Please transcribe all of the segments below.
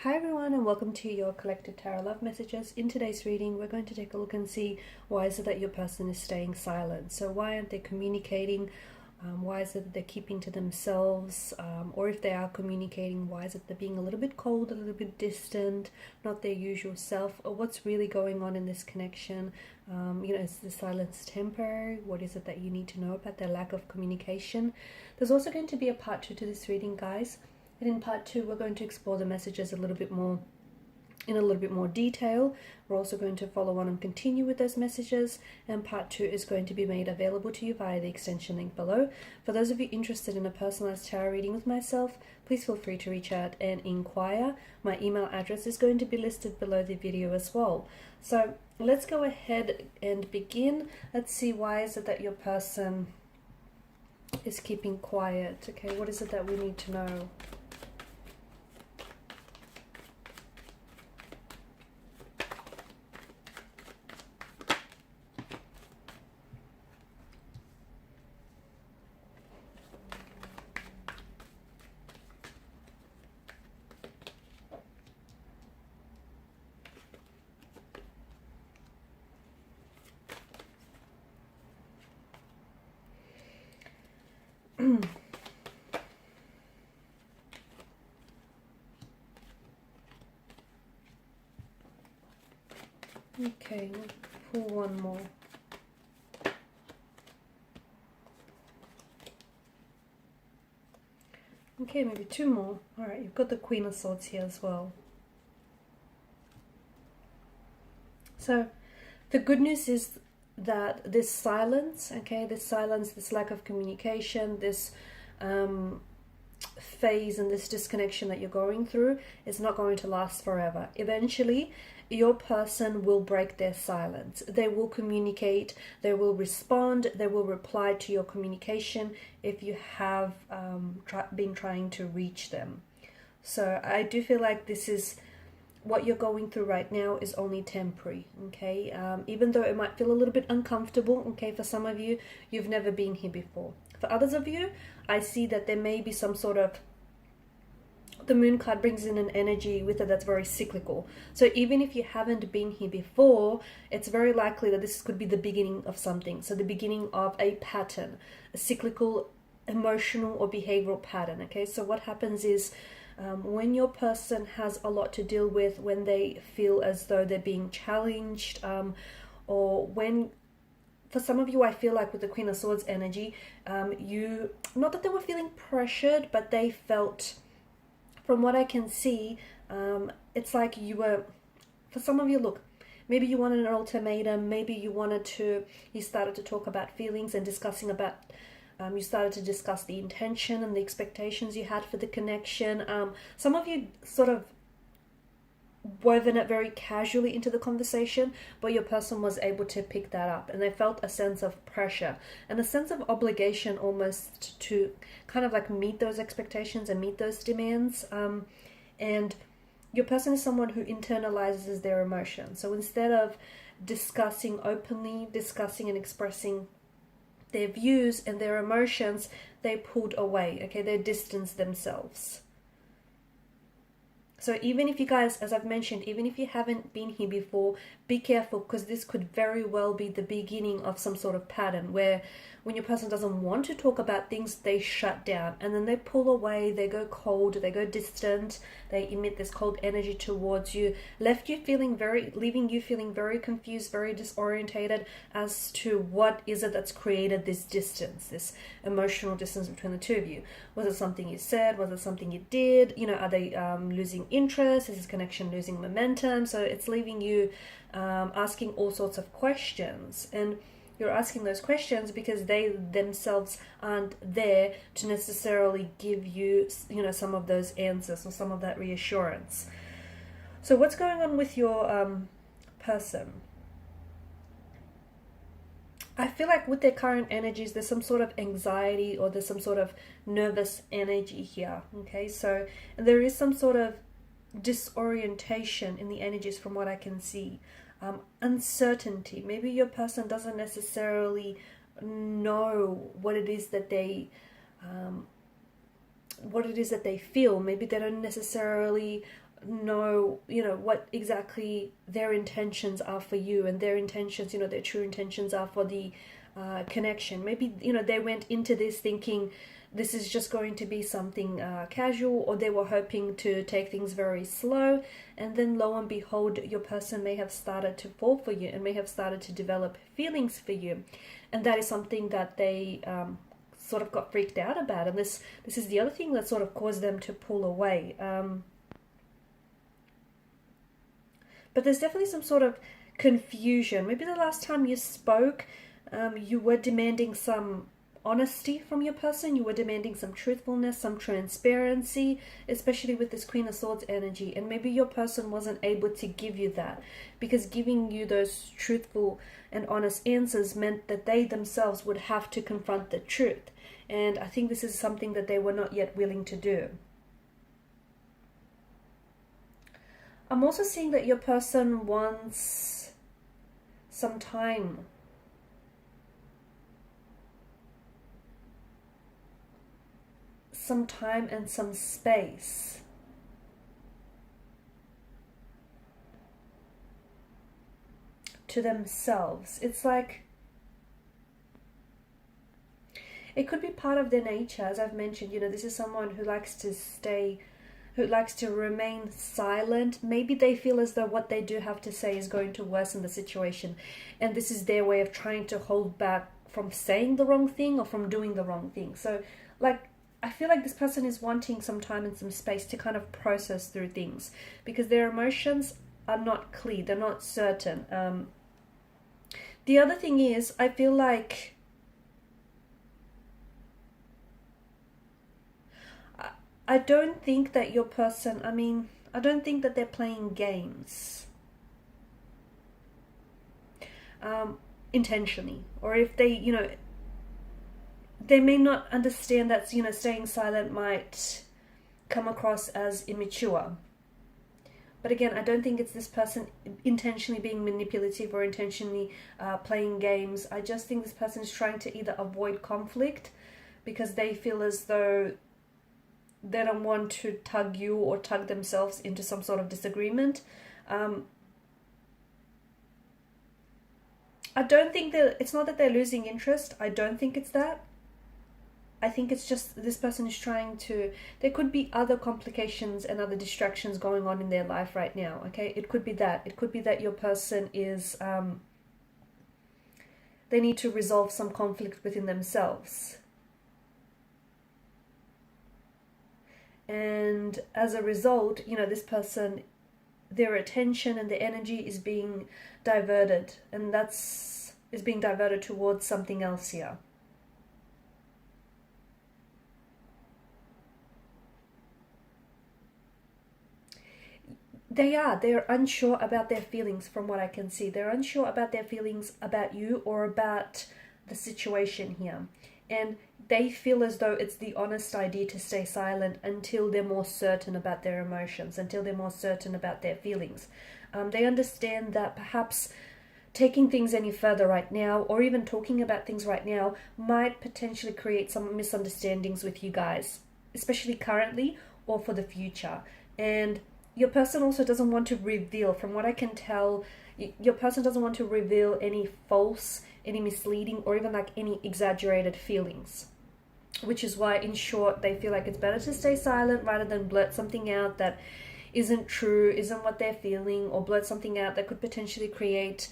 Hi everyone, and welcome to your collective tarot love messages. In today's reading, we're going to take a look and see why is it that your person is staying silent. So why aren't they communicating? Why is it that they're keeping to themselves? Or if they are communicating, why is it they're being a little bit cold, a little bit distant, not their usual self? Or what's really going on in this connection? Is the silence temporary? What is it that you need to know about their lack of communication? There's also going to be a part 2 to this reading, guys. And in part 2, we're going to explore the messages in a little bit more detail. We're also going to follow on and continue with those messages. And part 2 is going to be made available to you via the extension link below. For those of you interested in a personalized tarot reading with myself, please feel free to reach out and inquire. My email address is going to be listed below the video as well. So let's go ahead and begin. Let's see, why is it that your person is keeping quiet? Okay, what is it that we need to know? Okay, we'll pull one more. Okay, maybe two more. Alright, you've got the Queen of Swords here as well. So, the good news is that this silence, this lack of communication, this phase and this disconnection that you're going through is not going to last forever. Eventually, your person will break their silence. They will communicate, they will respond, they will reply to your communication if you have been trying to reach them. So I do feel like this is what you're going through right now is only temporary, okay? Even though it might feel a little bit uncomfortable, okay, for some of you, you've never been here before. For others of you, I see that there may be some sort of, the moon card brings in an energy with it that's very cyclical. So even if you haven't been here before, it's very likely that this could be the beginning of something. So the beginning of a pattern, a cyclical emotional or behavioral pattern, okay? So what happens is, when your person has a lot to deal with, when they feel as though they're being challenged, or when, for some of you, I feel like with the Queen of Swords energy, not that they were feeling pressured, but they felt, from what I can see, it's like you were, for some of you, look, maybe you wanted an ultimatum, maybe you started to talk about feelings and discussing about, you started to discuss the intention and the expectations you had for the connection. Some of you sort of woven it very casually into the conversation, but your person was able to pick that up, and they felt a sense of pressure and a sense of obligation almost to kind of like meet those expectations and meet those demands. And your person is someone who internalizes their emotions. So instead of discussing openly, discussing and expressing their views and their emotions, they pulled away, okay? They distanced themselves. So even if you guys, as I've mentioned, even if you haven't been here before, be careful, because this could very well be the beginning of some sort of pattern where when your person doesn't want to talk about things, they shut down and then they pull away, they go cold, they go distant, they emit this cold energy towards you, leaving you feeling very confused, very disorientated as to what is it that's created this distance, this emotional distance between the two of you. Was it something you said? Was it something you did? Are they losing interest? Is this connection losing momentum? So it's leaving you asking all sorts of questions, and you're asking those questions because they themselves aren't there to necessarily give you, some of those answers or some of that reassurance. So what's going on with your person? I feel like with their current energies, there's some sort of anxiety or there's some sort of nervous energy here, okay? So there is some sort of disorientation in the energies from what I can see. Uncertainty. Maybe your person doesn't necessarily know what it is that they feel. Maybe they don't necessarily know, you know, what exactly their intentions are for you, and their intentions, you know, their true intentions are for the connection. Maybe, you know, they went into this thinking this is just going to be something casual, or they were hoping to take things very slow, and then lo and behold, your person may have started to fall for you and may have started to develop feelings for you, and that is something that they sort of got freaked out about, and this is the other thing that sort of caused them to pull away. But there's definitely some sort of confusion. Maybe the last time you spoke, you were demanding some honesty from your person. You were demanding some truthfulness, some transparency, especially with this Queen of Swords energy. And maybe your person wasn't able to give you that, because giving you those truthful and honest answers meant that they themselves would have to confront the truth. And I think this is something that they were not yet willing to do. I'm also seeing that your person wants some time. Some time and some space. To themselves. It's like, it could be part of their nature, as I've mentioned. You know, this is someone who likes to remain silent. Maybe they feel as though what they do have to say is going to worsen the situation, and this is their way of trying to hold back from saying the wrong thing or from doing the wrong thing. So, like, I feel like this person is wanting some time and some space to kind of process through things, because their emotions are not clear, they're not certain. The other thing is, I feel like I don't think that your person, I don't think that they're playing games intentionally. Or if they, you know, they may not understand that, you know, staying silent might come across as immature. But again, I don't think it's this person intentionally being manipulative or intentionally playing games. I just think this person is trying to either avoid conflict because they feel as though they don't want to tug you or tug themselves into some sort of disagreement. I don't think that, it's not that they're losing interest. I don't think it's that. I think it's just this person is trying to, there could be other complications and other distractions going on in their life right now, okay? It could be that. It could be that your person is, they need to resolve some conflict within themselves. And as a result, you know, this person, their attention and their energy is being diverted, and is being diverted towards something else here. They're unsure about their feelings from what I can see. They're unsure about their feelings about you or about the situation here. And they feel as though it's the honest idea to stay silent until they're more certain about their emotions, until they're more certain about their feelings. They understand that perhaps taking things any further right now, or even talking about things right now, might potentially create some misunderstandings with you guys, especially currently or for the future. And your person also doesn't want to reveal, from what I can tell, your person doesn't want to reveal any false, any misleading, or even like any exaggerated feelings. Which is why, in short, they feel like it's better to stay silent rather than blurt something out that isn't true, isn't what they're feeling, or blurt something out that could potentially create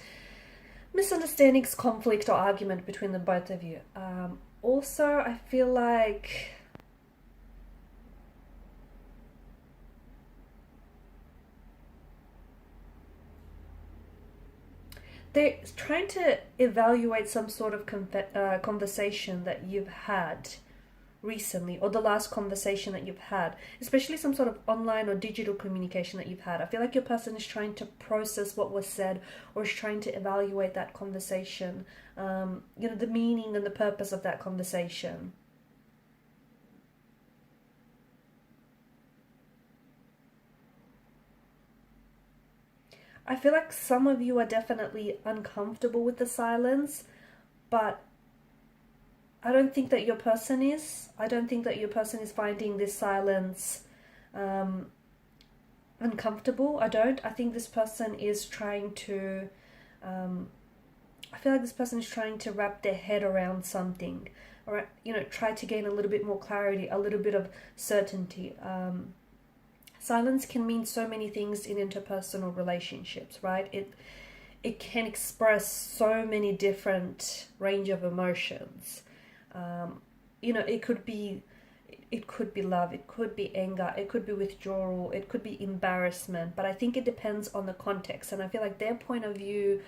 misunderstandings, conflict, or argument between the both of you. Also, I feel like they're trying to evaluate some sort of conversation that you've had recently, or the last conversation that you've had, especially some sort of online or digital communication that you've had. I feel like your person is trying to process what was said, or is trying to evaluate that conversation, you know, the meaning and the purpose of that conversation. I feel like some of you are definitely uncomfortable with the silence, but I don't think that your person is. I don't think that your person is finding this silence uncomfortable. I think this person is trying to I feel like this person is trying to wrap their head around something, or try to gain a little bit more clarity, a little bit of certainty. Silence can mean so many things in interpersonal relationships, right? It can express so many different range of emotions. It could be love, it could be anger, it could be withdrawal, it could be embarrassment, but I think it depends on the context. And I feel like their point of view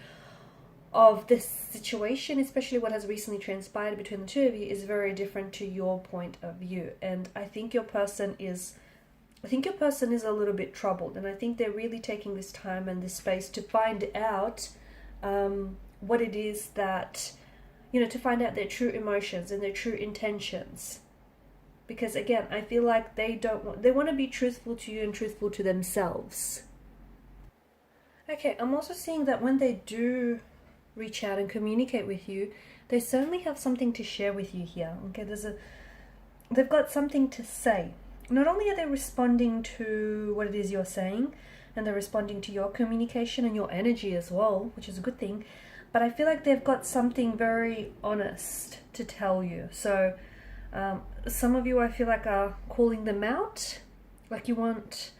of this situation, especially what has recently transpired between the two of you, is very different to your point of view. And I think your person is a little bit troubled, and I think they're really taking this time and this space to find out what it is that, to find out their true emotions and their true intentions. Because again, I feel like they want to be truthful to you and truthful to themselves. Okay, I'm also seeing that when they do reach out and communicate with you, they certainly have something to share with you here. Okay, they've got something to say. Not only are they responding to what it is you're saying, and they're responding to your communication and your energy as well, which is a good thing, but I feel like they've got something very honest to tell you. So some of you, I feel like, are calling them out. Like you want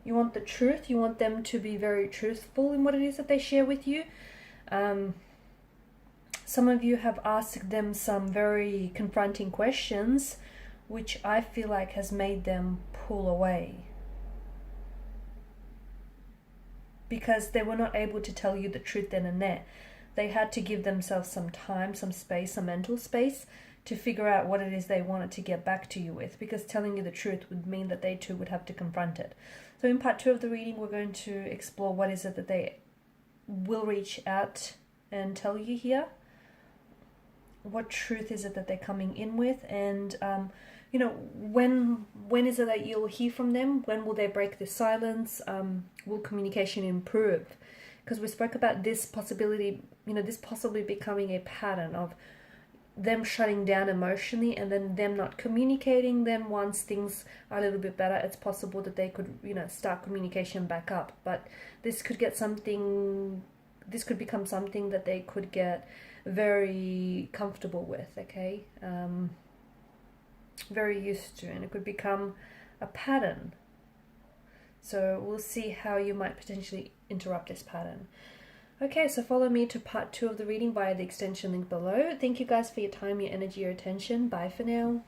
the truth. You want them to be very truthful in what it is that they share with you. Some of you have asked them some very confronting questions, which I feel like has made them pull away, because they were not able to tell you the truth then and there. They had to give themselves some time, some space, some mental space to figure out what it is they wanted to get back to you with, because telling you the truth would mean that they too would have to confront it. So in part 2 of the reading, we're going to explore what is it that they will reach out and tell you here. What truth is it that they're coming in with? And when is it that you'll hear from them? When will they break the silence? Will communication improve? Because we spoke about this possibility, this possibly becoming a pattern of them shutting down emotionally and then them not communicating. Then once things are a little bit better, it's possible that they could, start communication back up. But this could become something that they could get very comfortable with, okay? Very used to, and it could become a pattern. So we'll see how you might potentially interrupt this pattern. Okay, so follow me to part 2 of the reading via the extension link below. Thank you guys for your time, your energy, your attention. Bye for now.